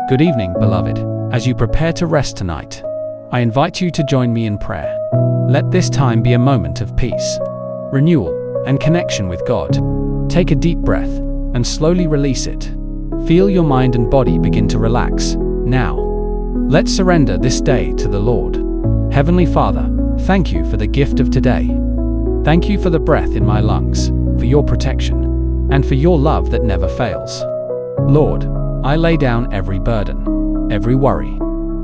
Good evening, beloved. As you prepare to rest tonight, I invite you to join me in prayer. Let this time be a moment of peace, renewal, and connection with God. Take a deep breath and slowly release it. Feel your mind and body begin to relax. Now, let's surrender this day to the Lord. Heavenly Father, thank you for the gift of today. Thank you for the breath in my lungs, for your protection, and for your love that never fails. Lord, I lay down every burden, every worry,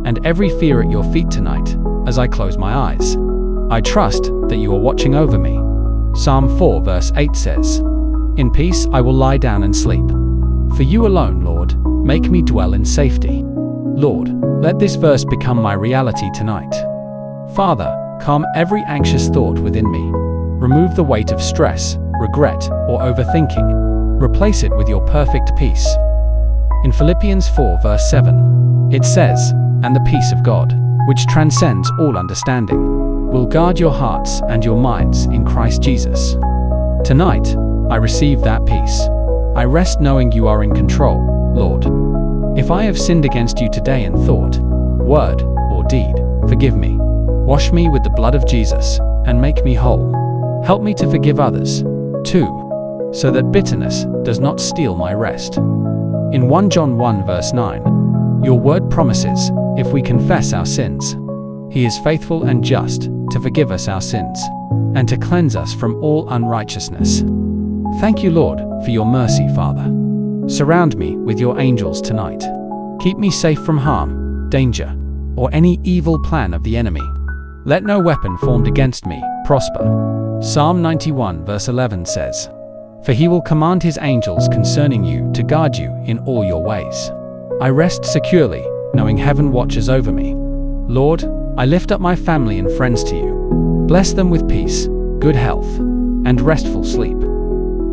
and every fear at your feet tonight as I close my eyes. I trust that you are watching over me. Psalm 4 verse 8 says, "In peace I will lie down and sleep. For you alone, Lord, make me dwell in safety." Lord, let this verse become my reality tonight. Father, calm every anxious thought within me. Remove the weight of stress, regret, or overthinking. Replace it with your perfect peace. In Philippians 4 verse 7, it says, "And the peace of God, which transcends all understanding, will guard your hearts and your minds in Christ Jesus." Tonight, I receive that peace. I rest knowing you are in control, Lord. If I have sinned against you today in thought, word, or deed, forgive me. Wash me with the blood of Jesus and make me whole. Help me to forgive others, too, so that bitterness does not steal my rest. In 1 John 1 verse 9, your word promises, if we confess our sins, he is faithful and just to forgive us our sins and to cleanse us from all unrighteousness. Thank you, Lord, for your mercy, Father. Surround me with your angels tonight. Keep me safe from harm, danger, or any evil plan of the enemy. Let no weapon formed against me prosper. Psalm 91 verse 11 says, "For he will command his angels concerning you to guard you in all your ways." I rest securely, knowing heaven watches over me. Lord, I lift up my family and friends to you. Bless them with peace, good health, and restful sleep.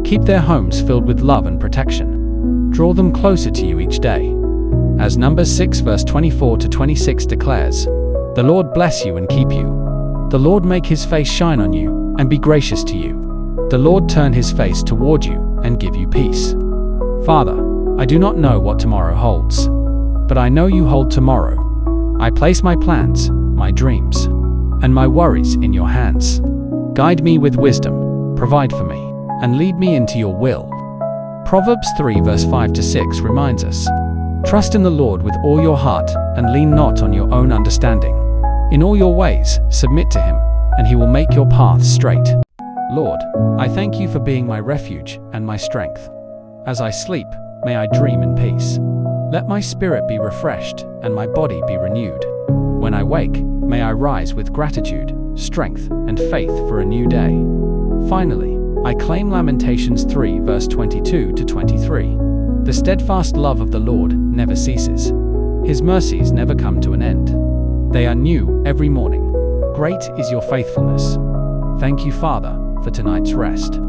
Keep their homes filled with love and protection. Draw them closer to you each day. As Numbers 6 verse 24 to 26 declares, "The Lord bless you and keep you. The Lord make his face shine on you and be gracious to you. The Lord turn his face toward you and give you peace." Father, I do not know what tomorrow holds, but I know you hold tomorrow. I place my plans, my dreams, and my worries in your hands. Guide me with wisdom, provide for me, and lead me into your will. Proverbs 3 verse 5 to 6 reminds us, "Trust in the Lord with all your heart and lean not on your own understanding. In all your ways submit to him, and he will make your paths straight." Lord, I thank you for being my refuge and my strength. As I sleep, may I dream in peace. Let my spirit be refreshed and my body be renewed. When I wake, may I rise with gratitude, strength, and faith for a new day. Finally, I claim Lamentations 3 verse 22 to 23. "The steadfast love of the Lord never ceases. His mercies never come to an end. They are new every morning. Great is your faithfulness." Thank you, Father, for tonight's rest.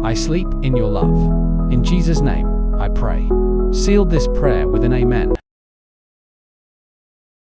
I sleep in your love. In Jesus' name, I pray. Seal this prayer with an amen.